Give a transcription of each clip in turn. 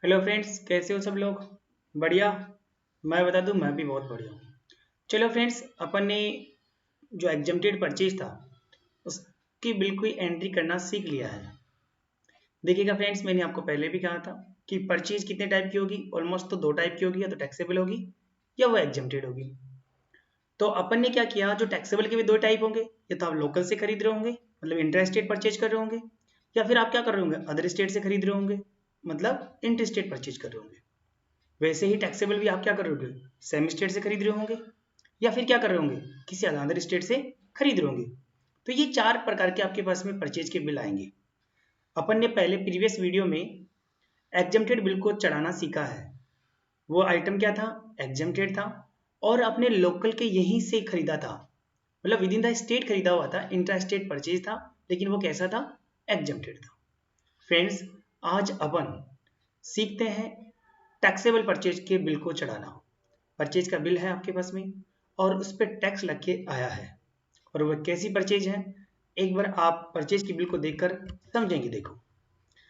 Hello friends, कैसे हो सब लोग? बढ़िया। मैं बता दूं, मैं भी बहुत बढ़िया हूँ। चलो फ्रेंड्स, अपन ने जो एग्जम्प्टेड परचेज था उसकी बिल की एंट्री करना सीख लिया है। देखिएगा फ्रेंड्स, मैंने आपको पहले भी कहा था कि परचेज कितने टाइप की होगी। ऑलमोस्ट तो दो टाइप की होगी, या तो टैक्सेबल होगी या वो एग्जम्प्टेड होगी। तो अपन ने क्या किया, जो टैक्सेबल के भी दो टाइप होंगे, या तो आप लोकल से खरीद रहे होंगे मतलब इंटर स्टेट परचेज कर रहे होंगे, या फिर आप क्या कर रहे होंगे, अदर स्टेट से खरीद रहे होंगे मतलब इंटर स्टेट परचेज कर रहे होंगे। वैसे ही टैक्सेबल भी आप क्या कर रहे होंगे, सेम स्टेट से खरीद रहे होंगे, या फिर क्या कर रहे होंगे, किसी अदर स्टेट से खरीद रहे होंगे। तो ये चार प्रकार के आपके पास में परचेज के बिल आएंगे। अपन ने पहले प्रीवियस वीडियो में एग्जम्प्टेड बिल को चढ़ाना सीखा है। वो आइटम क्या था, एग्जम्प्टेड था, और अपने लोकल के यहीं से खरीदा था, मतलब विद इन द स्टेट खरीदा हुआ था, इंट्रा स्टेट परचेज था, लेकिन वो कैसा था, एग्जम्प्टेड था। फ्रेंड्स, आज अपन सीखते हैं टैक्सेबल परचेज के बिल को चढ़ाना। परचेज का बिल है आपके पास में और उस पर टैक्स लग के आया है, और वह कैसी परचेज है, एक बार आप परचेज की बिल को देखकर समझेंगे। देखो,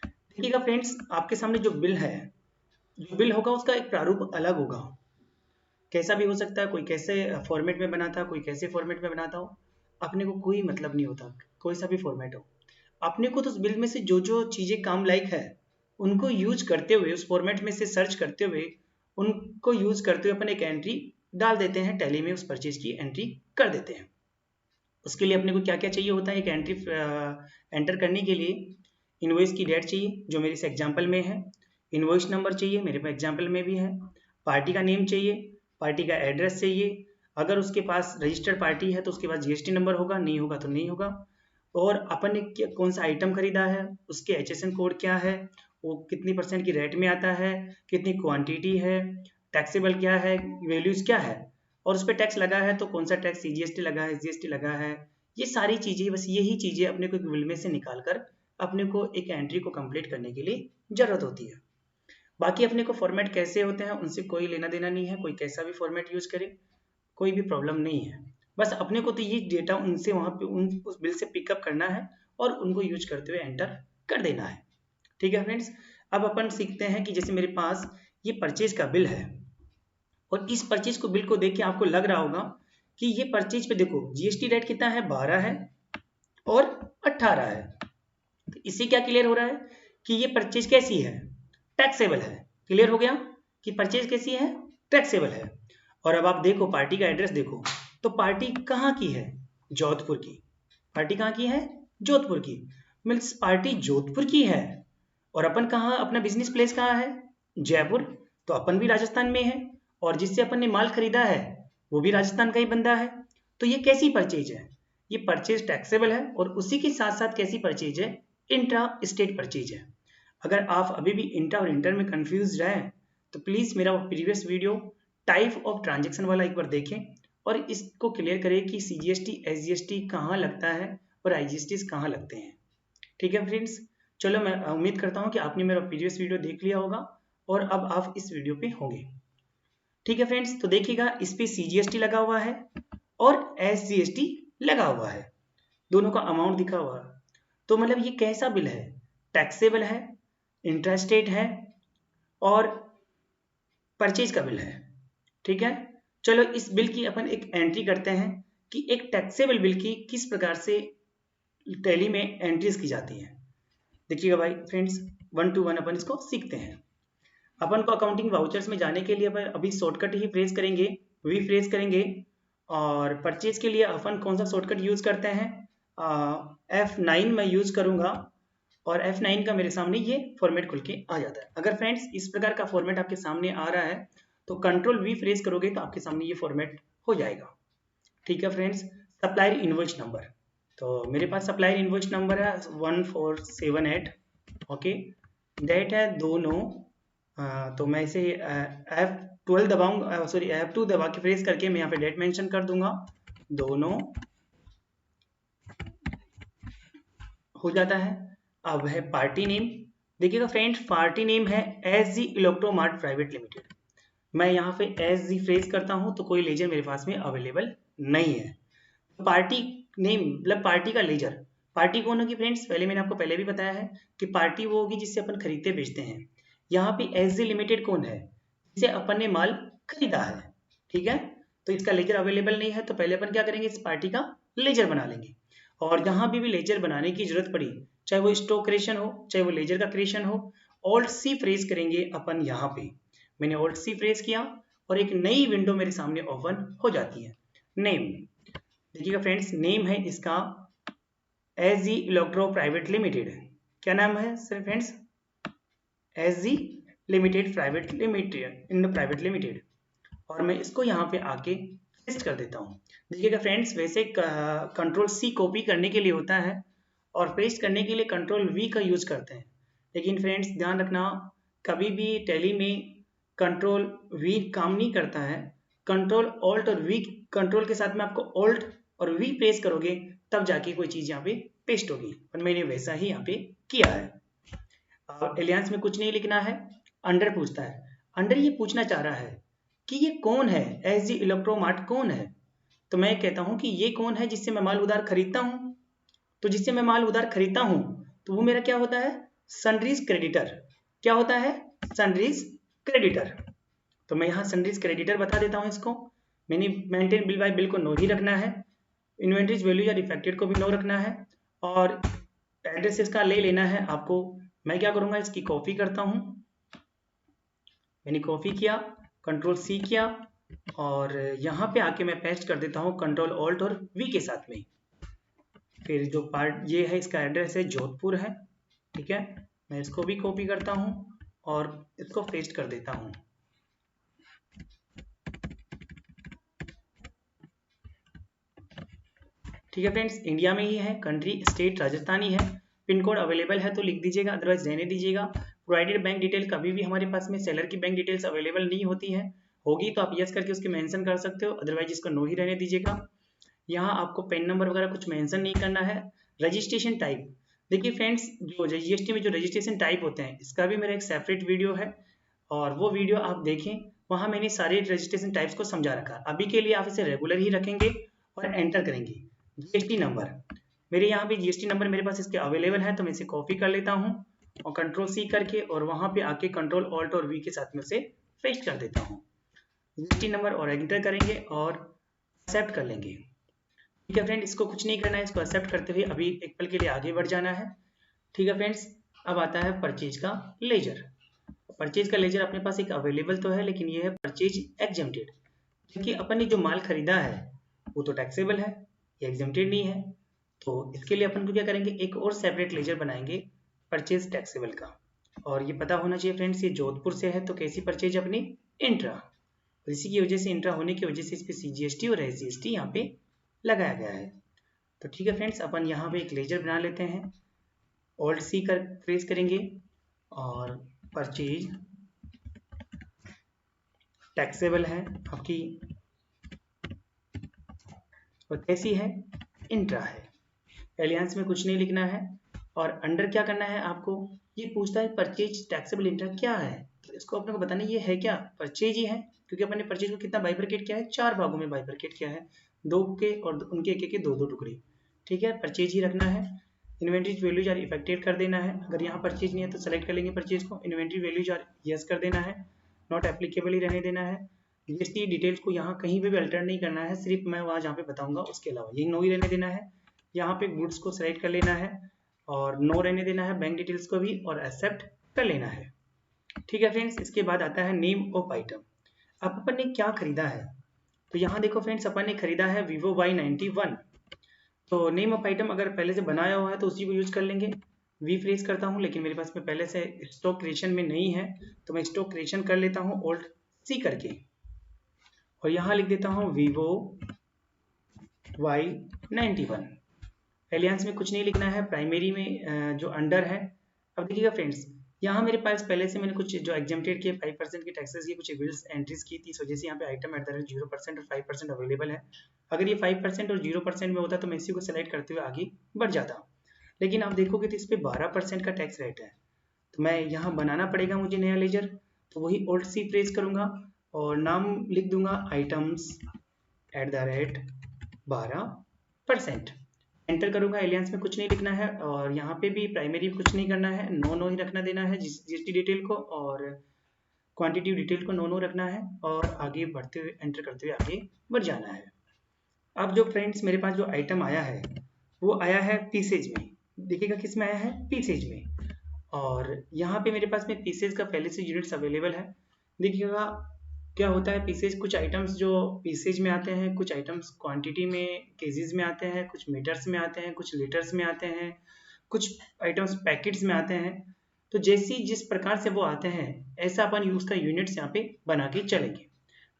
देखिएगा फ्रेंड्स, आपके सामने जो बिल है, जो बिल होगा उसका एक प्रारूप अलग होगा। कैसा भी हो सकता है, कोई कैसे फॉर्मेट में बनाता, कोई कैसे फॉर्मेट में बनाता हो, अपने को कोई मतलब नहीं होता, कोई सा भी फॉर्मेट हो। अपने को तो उस बिल में से जो जो चीजें काम लायक है उनको यूज करते हुए, उस फॉर्मेट में से सर्च करते हुए, उनको यूज करते हुए अपन एक एंट्री डाल देते हैं, टैली में उस परचेज की एंट्री कर देते हैं। उसके लिए अपने को क्या क्या चाहिए होता है, एक एंट्री एंटर करने के लिए इनवॉइस की डेट चाहिए, जो मेरे इस एग्जाम्पल में है। इनवॉइस नंबर चाहिए, मेरे पास एग्जाम्पल में भी है। पार्टी का नेम चाहिए, पार्टी का एड्रेस चाहिए। अगर उसके पास रजिस्टर्ड पार्टी है तो उसके पास जीएसटी नंबर होगा, नहीं होगा तो नहीं होगा। और अपन ने कौन सा आइटम खरीदा है, उसके एचएसएन कोड क्या है, वो कितनी परसेंट की रेट में आता है, कितनी क्वांटिटी है, टैक्सेबल क्या है, वैल्यूज क्या है, और उस पर टैक्स लगा है तो कौन सा टैक्स, सीजीएसटी लगा है, जीएसटी लगा है। ये सारी चीजें, बस यही चीजें अपने को बिल में से निकाल कर अपने को एक एंट्री को कंप्लीट करने के लिए जरूरत होती है। बाकी अपने को फॉर्मेट कैसे होते हैं उनसे कोई लेना देना नहीं है, कोई कैसा भी फॉर्मेट यूज करे, कोई भी प्रॉब्लम नहीं है। बस अपने को तो ये डेटा उनसे वहां पे उस बिल से पिकअप करना है और उनको यूज करते हुए एंटर कर देना है। ठीक है फ्रेंड्स, अब अपन सीखते हैं कि जैसे मेरे पास ये परचेज का बिल है, और इस परचेज को बिल को देख के आपको लग रहा होगा कि ये परचेज पे देखो जीएसटी रेट कितना है, 12 है और 18 है। तो इससे क्या क्लियर हो रहा है कि ये परचेज कैसी है, टैक्सेबल है। क्लियर हो गया कि परचेज कैसी है, टैक्सेबल है। और अब आप देखो पार्टी का एड्रेस देखो, तो पार्टी कहाँ की है, जोधपुर की। पार्टी कहाँ की है, जोधपुर की। मीन्स पार्टी जोधपुर की है, और अपन कहाँ, अपना बिजनेस प्लेस कहाँ है, जयपुर। तो अपन भी राजस्थान में है, और जिससे अपन ने माल खरीदा है वो भी राजस्थान का ही बंदा है। तो ये कैसी परचेज है, ये परचेज टैक्सेबल है, और उसी के साथ साथ कैसी परचेज है, इंट्रा स्टेट परचेज है। अगर आप अभी भी इंट्रा और इंटर में कंफ्यूज हैं तो प्लीज मेरा previous video type of transaction वाला एक बार देखें, और इसको क्लियर करें कि सीजीएसटी एसजीएसटी कहाँ लगता है और आईजीएसटी कहाँ लगते हैं। ठीक है फ्रेंड्स, चलो मैं उम्मीद करता हूँ कि आपने मेरा प्रीवियस वीडियो देख लिया होगा और अब आप इस वीडियो पे होंगे। ठीक है फ्रेंड्स, तो देखिएगा इस पे सीजीएसटी लगा हुआ है और एसजीएसटी लगा हुआ है, दोनों का अमाउंट दिखा हुआ है। तो मतलब ये कैसा बिल है, टैक्सेबल है, इंट्रास्टेट है, और परचेज का बिल है। ठीक है, चलो इस बिल की अपन एक एंट्री करते हैं कि एक टैक्सेबल बिल की किस प्रकार से टैली में एंट्रीज की जाती है। देखिएगा भाई फ्रेंड्स, वन टू वन अपन इसको सीखते हैं। अपन को अकाउंटिंग वाउचर्स में जाने के लिए अपन अभी शॉर्टकट ही फ्रेज करेंगे, वी फ्रेज करेंगे। और परचेज के लिए अपन कौन सा शॉर्टकट यूज करते हैं, F9 मैं यूज करूंगा, और F9 का मेरे सामने ये फॉर्मेट खुल के आ जाता है। अगर फ्रेंड्स इस प्रकार का फॉर्मेट आपके सामने आ रहा है तो कंट्रोल वी फ्रेज करोगे तो आपके सामने ये फॉर्मेट हो जाएगा। ठीक है फ्रेंड्स, सप्लायर इनवॉइस नंबर, तो मेरे पास सप्लायर इनवॉइस नंबर है 1478। ओके, डेट है 2/9। तो मैं इसे F12 दबाऊंगा, सॉरी F2 दबा के फ्रेज करके मैं यहाँ पे डेट मेंशन कर दूंगा, 2/9 हो जाता है। अब है पार्टी नेम, देखिएगा फ्रेंड्स पार्टी नेम है एस जी इलेक्ट्रोमार्ट प्राइवेट लिमिटेड। मैं यहाँ पे एस जी फ्रेज करता हूँ तो कोई लेजर मेरे पास में अवेलेबल नहीं है। पार्टी नेम मतलब पार्टी का लेजर, पार्टी कौन होगी फ्रेंड्स, पहले मैंने आपको पहले भी बताया है कि पार्टी वो होगी जिससे अपन खरीदते बेचते हैं। यहाँ पे एसजी लिमिटेड कौन है, जिसे अपन ने माल खरीदा है, ठीक है। तो इसका लेजर अवेलेबल नहीं है, तो पहले अपन क्या करेंगे, इस पार्टी का लेजर बना लेंगे। और जहां भी लेजर बनाने की जरूरत पड़ी, चाहे वो स्टॉक क्रिएशन हो, चाहे वो लेजर का क्रिएशन हो, ऑल्ट सी प्रेस करेंगे अपन। यहाँ पे मैंने ऑल्ट सी प्रेस किया और एक नई विंडो मेरे सामने ओपन हो जाती है। नेम देखिएगा फ्रेंड्स, नेम है इसका एसजी इलेक्ट्रो प्राइवेट लिमिटेड। क्या नाम है sir friends, SG limited private limited, in private limited. और मैं इसको यहाँ पे आके पेस्ट कर देता हूँ। देखिएगा फ्रेंड्स, वैसे कंट्रोल सी कॉपी करने के लिए होता है और पेस्ट करने के लिए कंट्रोल वी का यूज करते हैं। लेकिन फ्रेंड्स ध्यान रखना, कभी भी टैली में कंट्रोल वी काम नहीं करता है। कंट्रोल ऑल्ट और वी, कंट्रोल के साथ में आपको ऑल्ट और वी प्रेस करोगे तब जाके कोई चीज यहाँ पे पेस्ट होगी, और मैंने वैसा ही यहाँ पे किया है। एलियंस में कुछ नहीं लिखना है, अंडर पूछता है। अंडर ये पूछना चाह रहा है कि ये कौन है, एसजी इलेक्ट्रोमार्ट कौन है। तो मैं कहता हूं कि ये कौन है जिससे मैं माल उधार खरीदता हूं। तो जिससे मैं माल उधार खरीदता हूं तो वो मेरा क्या होता है, सनरीज क्रेडिटर। क्या होता है, सनरीज क्रेडिटर। तो मैं यहाँ सनरीज क्रेडिटर बता देता हूँ इसको। मैंने मेंटेन बिल बाय बिल को नो ही रखना है, इन्वेंट्रीज वैल्यू या डिफेक्टेड को भी नो रखना है, और एड्रेस इसका ले लेना है आपको। मैं क्या करूंगा, इसकी कॉपी करता हूं। मैंने कॉपी किया, कंट्रोल सी किया, और यहाँ पे आके मैं पेस्ट कर देता हूँ कंट्रोल ऑल्ट और वी के साथ में। फिर जो पार्ट ये है, इसका एड्रेस है जोधपुर है, ठीक है। मैं इसको भी कॉपी करता हूँ और इसको पेस्ट कर देता हूँ। ठीक है फ्रेंड्स, इंडिया में ही है, कंट्री स्टेट राजस्थानी है, पिन कोड अवेलेबल है तो लिख दीजिएगा, अदरवाइज रहने दीजिएगा। प्रोवाइडेड बैंक डिटेल, कभी भी हमारे पास में सेलर की बैंक डिटेल्स अवेलेबल नहीं होती है, होगी तो आप यस करके उसके मेंशन कर सकते हो, अदरवाइज इसको नो ही रहने दीजिएगा। यहाँ आपको पेन नंबर वगैरह कुछ मेंशन नहीं करना है। रजिस्ट्रेशन टाइप, देखिए फ्रेंड्स, जो जीएसटी में जो रजिस्ट्रेशन टाइप होते हैं, इसका भी मेरा एक सेपरेट वीडियो है, और वो वीडियो आप देखें, वहाँ मैंने सारे रजिस्ट्रेशन टाइप्स को समझा रखा। अभी के लिए आप इसे रेगुलर ही रखेंगे और एंटर करेंगे। जीएसटी नंबर, मेरे यहाँ पे जीएसटी नंबर मेरे पास इसके अवेलेबल है, तो मैं इसे कॉपी कर लेता हूँ और कंट्रोल सी करके, और वहाँ पे आके कंट्रोल ऑल्ट और वी के साथ में उसे पेस्ट कर देता हूँ। जीएसटी नंबर और एंटर करेंगे और एक्सेप्ट कर लेंगे। ठीक है फ्रेंड, इसको कुछ नहीं करना है, इसको एक्सेप्ट करते हुए अभी एक पल के लिए आगे बढ़ जाना है। ठीक है फ्रेंड्स, अब आता है परचेज का लेजर। परचेज का लेजर अपने पास एक अवेलेबल तो है, लेकिन ये है परचेज एग्जेम्प्टेड, क्योंकि अपन ने जो माल खरीदा है वो तो टैक्सेबल है, ये एग्जेम्प्टेड नहीं है। तो इसके लिए अपन को क्या करेंगे, एक और सेपरेट लेजर बनाएंगे परचेज टैक्सेबल का। और ये पता होना चाहिए फ्रेंड्स, ये जोधपुर से है, तो कैसी परचेज अपनी, इंट्रा। इसी की वजह से, इंट्रा होने की वजह से इस पे सीजीएसटी और एसजीएसटी यहाँ पे लगाया गया है। तो ठीक है फ्रेंड्स, अपन यहाँ पे एक लेजर बना लेते हैं। ऑल्ट सी कर प्रेस करेंगे और परचेज टैक्सेबल है आपकी, और कैसी है, इंट्रा है। एलियंस में कुछ नहीं लिखना है, और अंडर क्या करना है आपको, ये पूछता है परचेज टैक्सेबल इंट्रा क्या है, तो इसको अपने को बताना ये है क्या, परचेज ही है, क्योंकि अपने परचेज को कितना बाइफरकेट किया है, 4 भागों में बाइफरकेट किया है, 2 के और उनके एक एक 2-2 टुकड़े। ठीक है, परचेज ही रखना है। इन्वेंट्री वैल्यूज आर इफेक्टेड कर देना है, अगर यहाँ परचेज नहीं है तो सेलेक्ट कर लेंगे परचेज को, इन्वेंट्री वैल्यूज आर यस कर देना है, नॉट एप्लीकेबल ही रहने देना है। जीएसटी डिटेल्स को यहाँ कहीं पे भी अल्टर नहीं करना है, सिर्फ मैं वहाँ जहाँ पे बताऊंगा उसके अलावा यही नो ही रहने देना है। यहाँ पे गुड्स को सेलेक्ट कर लेना है और नो रहने देना है, बैंक डिटेल्स को भी, और एक्सेप्ट कर लेना है। ठीक है फ्रेंड्स, इसके बाद आता है नेम ऑफ आइटम। अब अपन ने क्या खरीदा है, तो यहाँ देखो फ्रेंड्स, अपन ने खरीदा है Vivo Y91। तो नेम ऑफ आइटम अगर पहले से बनाया हुआ है तो उसी को यूज कर लेंगे। वी फ्रेज करता हूँ, लेकिन मेरे पास में पहले से स्टॉक क्रिएशन में नहीं है, तो मैं स्टॉक क्रिएशन कर लेता हूँ ऑल्ट सी करके, और यहाँ लिख देता हूँ Vivo Y91। एलियंस में कुछ नहीं लिखना है, प्राइमरी में जो अंडर है। अब देखिएगा फ्रेंड्स, यहाँ मेरे पास पहले से मैंने कुछ जो एग्जेम्प्टेड के 5% की टैक्सेस की कुछ बिल्स एंट्रीज की थी, इस वजह से यहाँ पे आइटम एट द रेट 0% और 5% अवेलेबल है। अगर ये 5% और 0% में होता तो मैं इसी को सेलेक्ट करते हुए आगे बढ़ जाता, लेकिन आप देखोगे तो इस पर 12% का टैक्स रेट है, तो मैं यहाँ बनाना पड़ेगा मुझे नया लेजर। तो वही ऑल्ट सी प्रेस करूंगा और नाम लिख दूंगा items at the rate 12%, enter करूंगा, एलियंस में कुछ नहीं लिखना है और यहाँ पे भी प्राइमरी कुछ नहीं करना है, नो ही रखना देना है जीएसटी डिटेल को, और क्वांटिटी डिटेल को नो रखना है और आगे बढ़ते हुए एंटर करते हुए आगे बढ़ जाना है। अब जो फ्रेंड्स मेरे पास जो आइटम आया है वो आया है पीसेज में, देखिएगा किस में आया है, पीसेज में, और यहाँ पे मेरे पास में पीसेज का पहले से यूनिट्स अवेलेबल है। देखिएगा क्या होता है, पीसेज कुछ आइटम्स जो पीसेज में आते हैं, कुछ आइटम्स क्वांटिटी में केजीज में आते हैं, कुछ मीटर्स में आते हैं, कुछ लीटर्स में आते हैं, कुछ आइटम्स पैकेट्स में आते हैं। तो जैसी जिस प्रकार से वो आते हैं ऐसा अपन उसका यूनिट्स यहाँ पे बना के चलेंगे।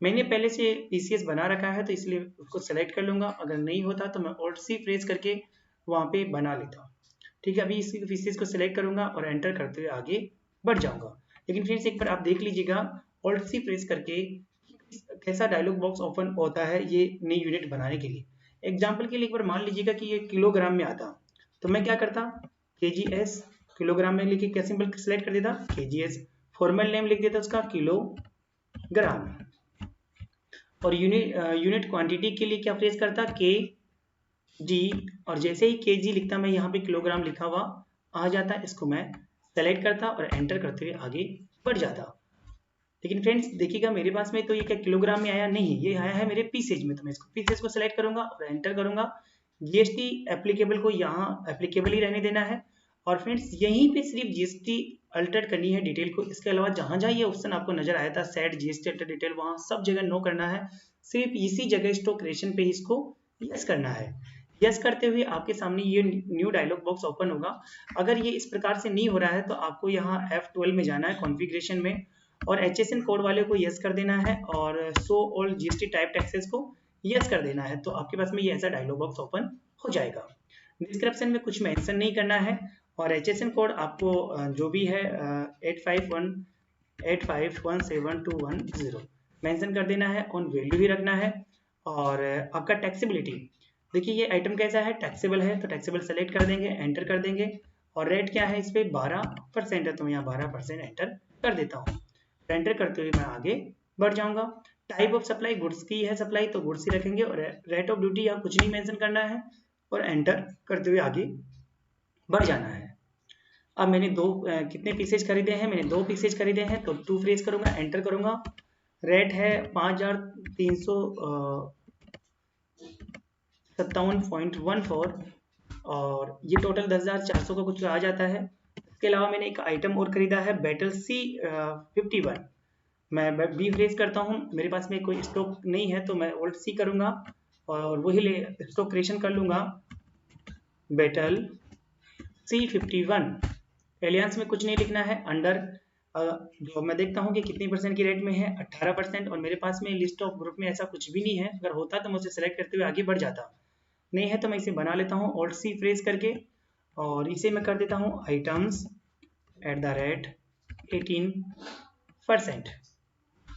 मैंने पहले से पीसीएस बना रखा है तो इसलिए उसको सेलेक्ट कर लूंगा, अगर नहीं होता तो मैं ऑल्ट सी प्रेस करके वहाँ पे बना लेता हूँ। ठीक है, अभी इसी पीसीएस को सिलेक्ट करूंगा और एंटर करते हुए आगे बढ़ जाऊंगा। लेकिन फ्रेंड्स एक बार आप देख लीजिएगा ऑल्ट सी प्रेस करके कैसा डायलॉग बॉक्स ओपन होता है ये नई यूनिट बनाने के लिए। एग्जाम्पल के लिए एक बार मान लीजिएगा कि ये किलोग्राम में आता, तो मैं क्या करता, KGS किलोग्राम में लिख के क्या सिंबल सेलेक्ट कर देता, KGS, फॉर्मल नेम लिख देता उसका किलोग्राम, और यूनिट क्वांटिटी के लिए क्या प्रेस करता, KG, और जैसे ही KG लिखता मैं यहाँ पे किलोग्राम लिखा हुआ आ जाता, इसको मैं सेलेक्ट करता और एंटर करते हुए आगे बढ़ जाता। लेकिन फ्रेंड्स देखिएगा मेरे पास में तो ये क्या किलोग्राम में आया नहीं, ये आया है मेरे पीसेज में, तो मैं इसको पीसेज को सिलेक्ट करूंगा और एंटर करूंगा। जीएसटी एप्लीकेबल को यहाँ एप्लीकेबल ही रहने देना है, और फ्रेंड्स यहीं पे सिर्फ जीएसटी अल्टर करनी है डिटेल को, इसके अलावा जहां जहां ये ऑप्शन आपको नजर आया था सेट जीएसटी अल्टर डिटेल, वहां सब जगह नो करना है, सिर्फ इसी जगह स्टॉक रेशन पे इसको यस करना है। यस करते हुए आपके सामने ये न्यू डायलॉग बॉक्स ओपन होगा। अगर ये इस प्रकार से नहीं हो रहा है तो आपको यहाँ F12 में जाना है कॉन्फ़िगरेशन में, और HSN कोड वाले को यस कर देना है और show all GST type taxes को यस कर देना है, तो आपके पास में ये ऐसा डायलॉग बॉक्स ओपन हो जाएगा। डिस्क्रिप्शन में कुछ मेंशन नहीं करना है, और HSN कोड आपको जो भी है 8518517210 मेंशन कर देना है, ऑन वैल्यू भी रखना है। और आपका टैक्सेबिलिटी, देखिए ये आइटम कैसा है, टैक्सेबल है, तो टैक्सेबल सेलेक्ट कर देंगे, एंटर कर देंगे, और रेट क्या है इस पर 12% है, तो मैं यहाँ 12% एंटर कर देता हूँ। एंटर करते हुए मैं आगे बढ़ जाऊंगा। टाइप ऑफ सप्लाई गुड्स की है सप्लाई, तो गुड्स ही रखेंगे, और रेट ऑफ ड्यूटी यहाँ कुछ नहीं मेंशन करना है, और एंटर करते हुए आगे बढ़ जाना है। अब मैंने कितने पीसेज खरीदे हैं, मैंने 2 पीसेज खरीदे हैं, तो 2 प्रेस करूंगा, एंटर करूंगा। रेट है 5357.14, और ये टोटल 10,400 का कुछ आ जाता है। इसके अलावा मैंने एक आइटम और खरीदा है बैटल C51, मैं बी प्रेस करता हूँ, मेरे पास में कोई स्टॉक नहीं है तो मैं ऑल्ट C करूंगा और वही ले स्टॉक क्रिएशन कर लूंगा, बैटल C51। एलियंस में कुछ नहीं लिखना है, अंडर जो मैं देखता हूँ कि कितनी % की रेट में है, 18%, और मेरे पास में लिस्ट ऑफ ग्रुप में ऐसा कुछ भी नहीं है, अगर होता तो मैं उसे सेलेक्ट करते हुए आगे बढ़ जाता, नहीं है तो मैं इसे बना लेता हूँ ऑल्ट C प्रेस करके, और इसे मैं कर देता हूँ आइटम्स @18%।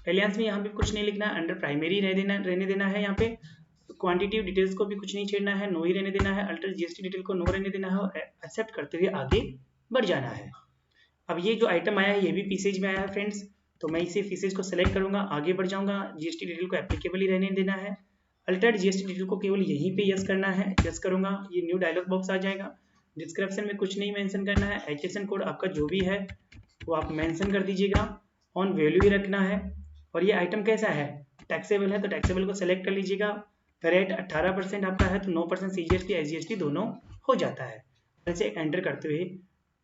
एलियंस में यहाँ पे कुछ नहीं लिखना है, अंडर प्राइमरी रहने देना है, यहाँ पे क्वांटिटी डिटेल्स को भी कुछ नहीं छेड़ना है, नो ही रहने देना है, अल्टर जीएसटी डिटेल को नो रहने देना है, और एक्सेप्ट करते हुए आगे बढ़ जाना है। अब ये जो आइटम आया है ये भी पीसेज में आया है फ्रेंड्स, तो मैं इसे पीसेज को सेलेक्ट करूंगा, आगे बढ़ जाऊंगा, जीएसटी डिटेल को एप्लीकेबल ही रहने देना है, अल्टर्ड जीएसटी डिटेल को केवल यहीं पे यस करना है, यस करूंगा, ये न्यू डायलॉग बॉक्स आ जाएगा। डिस्क्रिप्शन में कुछ नहीं मेंशन करना है, HSN कोड आपका जो भी है वो आप मेंशन कर दीजिएगा, ऑन वैल्यू ही रखना है, और ये आइटम कैसा है, टैक्सेबल है, तो टैक्सेबल को सेलेक्ट कर लीजिएगा, रेट 18% आपका है तो 9% CGST SGST दोनों हो जाता है। वैसे एंटर करते हुए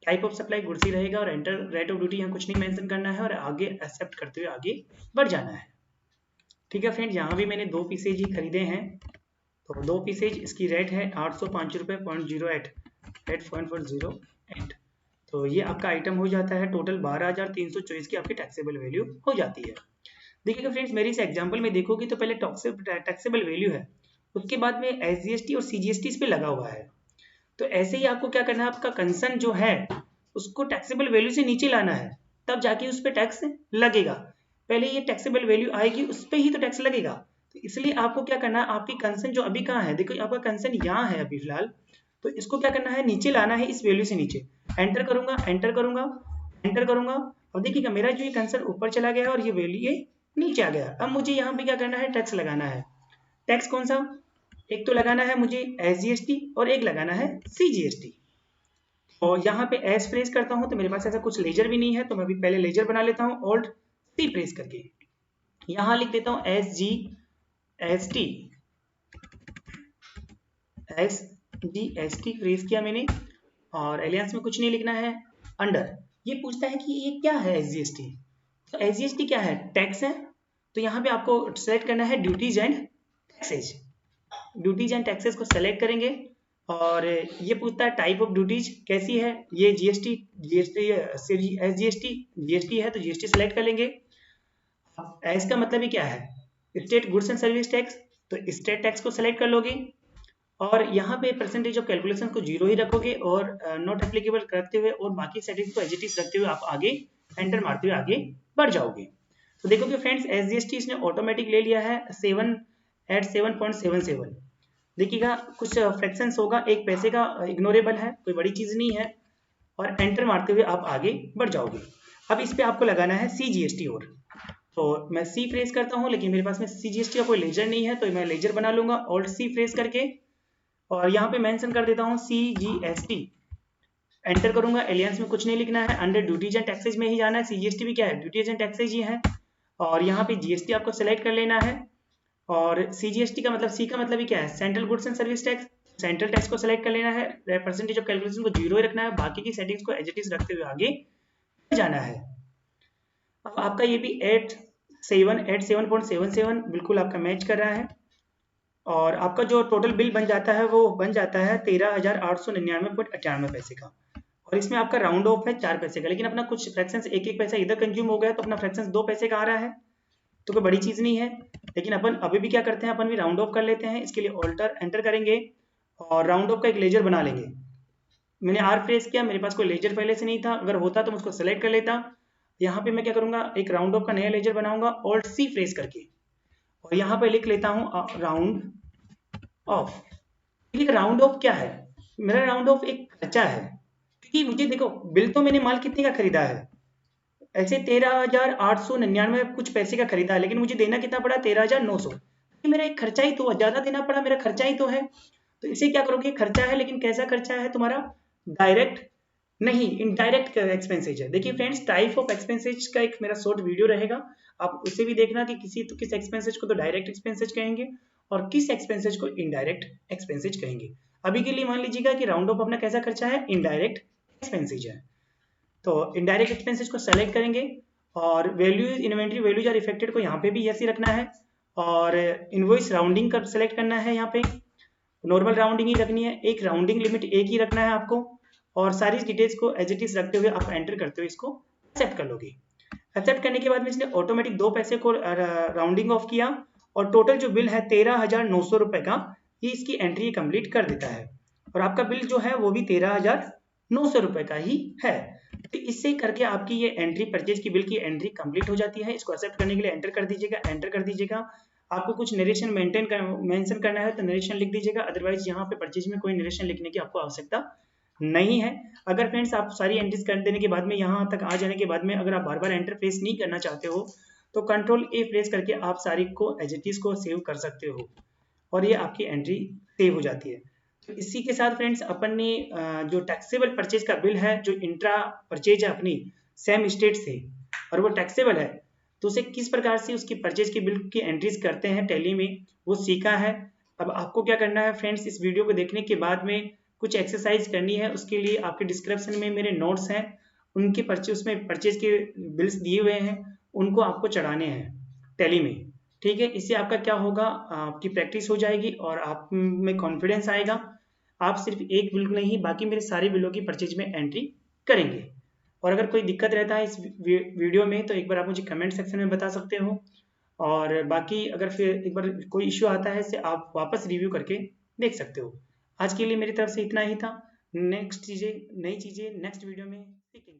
टाइप ऑफ सप्लाई गुड्स ही रहेगा, और एंटर रेट ऑफ ड्यूटी यहाँ कुछ नहीं मेंशन करना है, और आगे एक्सेप्ट करते हुए आगे बढ़ जाना है। ठीक है फ्रेंड्स, यहाँ भी मैंने 2 पीसेज ही खरीदे हैं, तो 2 पीसेज, इसकी रेट है 805 रुपये 0.08, तो ये आपका आइटम हो जाता है, टोटल 12,324 की आपकी टैक्सेबल वैल्यू हो जाती है। देखिएगा फ्रेंड्स मेरी इस एग्जांपल में देखोगे तो पहले टैक्सेबल वैल्यू है, उसके बाद में SGST और CGST इस पे लगा हुआ है, तो ऐसे ही आपको क्या करना है, आपका कंसर्न जो है उसको टैक्सेबल वैल्यू से नीचे लाना है, तब जाके उस पर टैक्स लगेगा, पहले ये टैक्सेबल वैल्यू आएगी उस पर ही तो टैक्स लगेगा, तो इसलिए आपको क्या करना है, आपकी कंसर्न जो अभी कहाँ है, देखो आपका कंसर्न यहाँ है अभी फिलहाल, तो इसको क्या करना है, नीचे लाना है, इस वैल्यू से नीचे, एंटर करूंगा, एंटर करूंगा, एंटर करूंगा, और देखिएगा मेरा जो ये कंसर्न ऊपर चला गया और ये वैल्यू ये नीचे आ गया। अब मुझे यहाँ पे क्या करना है, टैक्स लगाना है, टैक्स कौन सा, एक तो लगाना है मुझे SGST और एक लगाना है CGST। और यहाँ पे एस प्रेस करता हूँ तो मेरे पास ऐसा कुछ लेजर भी नहीं है, तो मैं अभी पहले लेजर बना लेता हूँ ऑल्ट सी प्रेस करके। यहाँ लिख देता हूँ SGST, SGST प्रेस किया मैंने, और एलियंस में कुछ नहीं लिखना है। अंडर ये पूछता है कि ये क्या है SGST, तो SGST क्या है, टैक्स है। तो यहाँ पे आपको सेलेक्ट करना है duties and taxes. Duties and taxes को सेलेक्ट करेंगे और ये पूछता है टाइप ऑफ ड्यूटीज कैसी है, ये GST GST है तो GST सेलेक्ट कर लेंगे। एस का मतलब ही क्या है, state goods and service tax, तो स्टेट टैक्स को सेलेक्ट कर लोगे और यहाँ पे परसेंटेज ऑफ कैलकुलेशन को 0 ही रखोगे और नॉट एप्लीकेबल करते हुए और बाकी सेटिंग्स को एज इट इज रखते हुए आप आगे एंटर मारते हुए आगे बढ़ जाओगे। तो देखोगे फ्रेंड्स SGST इसने ऑटोमेटिक ले लिया है 7.77। देखिएगा कुछ फ्रैक्शंस होगा, एक पैसे का इग्नोरेबल है, कोई बड़ी चीज नहीं है, और एंटर मारते हुए आप आगे बढ़ जाओगे। अब इस पे आपको लगाना है CGST और, तो मैं C प्रेस करता हूँ, लेकिन मेरे पास में CGST का कोई लेजर नहीं है तो मैं लेजर बना लूंगा ऑल्ट C प्रेस करके, और यहाँ पे मेंशन कर देता हूँ CGST, एंटर करूंगा। एलियंस में कुछ नहीं लिखना है, अंडर ड्यूटीज एंड टैक्सेज में ही जाना है। CGST भी क्या है, ड्यूटीज एंड टैक्सेज ही है, और यहाँ पे GST आपको सेलेक्ट कर लेना है। और CGST का मतलब, C का मतलब ही क्या है, central goods and service tax, central tax को सेलेक्ट कर लेना है, परसेंटेज ऑफ कैलकुलेशन को 0 ही रखना है, बाकी की सेटिंग्स को एज इट इज रखते हुए आगे जाना है। अब आपका ये भी 7.77 बिल्कुल आपका मैच कर रहा है, और आपका जो टोटल बिल बन जाता है वो बन जाता है 13,899.98 पैसे का, और इसमें आपका राउंड ऑफ है 4 पैसे का, लेकिन अपना कुछ फ्रैक्शंस एक पैसा इधर कंज्यूम हो गया तो अपना फ्रैक्शंस 2 पैसे का आ रहा है, तो कोई बड़ी चीज नहीं है। लेकिन अपन अभी भी क्या करते हैं, अपन भी राउंड ऑफ कर लेते हैं। इसके लिए ऑल्टर एंटर करेंगे और राउंड ऑफ का एक लेजर बना लेंगे। मैंने R प्रेस किया, मेरे पास कोई लेजर पहले से नहीं था, अगर होता तो मैं उसको सेलेक्ट कर लेता। यहाँ पे मैं क्या करूंगा, एक राउंड ऑफ का नया लेजर बनाऊंगा ऑल्ट C प्रेस करके, और यहाँ पे लिख लेता हूँ राउंड ऑफ। राउंड ऑफ क्या है, मेरा राउंड ऑफ एक खर्चा है, क्योंकि मुझे देखो बिल तो मैंने माल कितने का खरीदा है, ऐसे 13,899 कुछ पैसे का खरीदा है, लेकिन मुझे देना कितना पड़ा, 13,900। मेरा एक खर्चा ही तो ज्यादा देना पड़ा, मेरा खर्चा ही तो है। तो इसे क्या करोगे, खर्चा है, लेकिन कैसा खर्चा है तुम्हारा, डायरेक्ट नहीं, इनडायरेक्ट एक्सपेंसेज है। देखिए फ्रेंड्स, टाइप ऑफ एक्सपेंसेज का एक मेरा शॉर्ट वीडियो रहेगा, आप उसे भी देखना कि किस एक्सपेंसेज को तो डायरेक्ट एक्सपेंसेज कहेंगे और किस एक्सपेंसेज को इनडायरेक्ट एक्सपेंसेज कहेंगे। अभी के लिए मान लीजिएगा कि राउंड ऑफ अपना कैसा खर्चा है, इनडायरेक्ट एक्सपेंसेज है। तो इनडायरेक्ट एक्सपेंसेज को सेलेक्ट करेंगे और values, inventory values are affected को यहाँ पे भी ऐसे रखना है, और इनवॉइस राउंडिंग का सेलेक्ट करना है, यहाँ पे नॉर्मल राउंडिंग ही रखनी है, एक राउंडिंग लिमिट एक ही रखना है आपको, और सारी डिटेल्स को एज इट इज रखते हुए आप एंटर करते हुए इसको एक्सेप्ट कर लोगे। एक्सेप्ट करने के बाद में इसने ऑटोमेटिक 2 पैसे को राउंडिंग ऑफ किया, और टोटल जो बिल है 13,900 रुपए का, ये इसकी एंट्री कंप्लीट कर देता है, और आपका बिल जो है वो भी 13,900 रुपए का ही है। तो इससे करके आपकी ये एंट्री, परचेज की बिल की एंट्री कंप्लीट हो जाती है। इसको एक्सेप्ट करने के लिए एंटर कर दीजिएगा, एंटर कर दीजिएगा। आपको कुछ नरेशन मेंशन करना है तो नरेशन लिख दीजिएगा, अदरवाइज यहाँ पे परचेज में कोई नरेशन लिखने की आपको आवश्यकता नहीं है। अगर फ्रेंड्स आप सारी एंट्रीज कर देने के बाद में, यहाँ तक आ जाने के बाद में, अगर आप बार बार एंटर प्रेस नहीं करना चाहते हो तो कंट्रोल A प्रेस करके आप सारी को एज इट इज को सेव कर सकते हो, और ये आपकी एंट्री सेव हो जाती है। तो इसी के साथ फ्रेंड्स अपन ने जो टैक्सेबल परचेज का बिल है, जो इंट्रा परचेज है अपनी सेम स्टेट से और वो टैक्सेबल है, तो उसे किस प्रकार से उसकी परचेज की बिल की एंट्रीज करते हैं टैली में, वो सीखा है। अब आपको क्या करना है फ्रेंड्स, इस वीडियो को देखने के बाद में कुछ एक्सरसाइज करनी है। उसके लिए आपके डिस्क्रिप्शन में मेरे नोट्स हैं, उनके उसमें परचेज के बिल्स दिए हुए हैं, उनको आपको चढ़ाने हैं टैली में, ठीक है। इससे आपका क्या होगा, आपकी प्रैक्टिस हो जाएगी और आप में कॉन्फिडेंस आएगा। आप सिर्फ एक बिल नहीं, बाकी मेरे सारे बिलों की परचेज में एंट्री करेंगे। और अगर कोई दिक्कत रहता है इस वीडियो में तो एक बार आप मुझे कमेंट सेक्शन में बता सकते हो, और बाकी अगर फिर एक बार कोई इश्यू आता है इसे आप वापस रिव्यू करके देख सकते हो। आज के लिए मेरी तरफ से इतना ही था। नई चीजें नेक्स्ट वीडियो में सीखेंगे।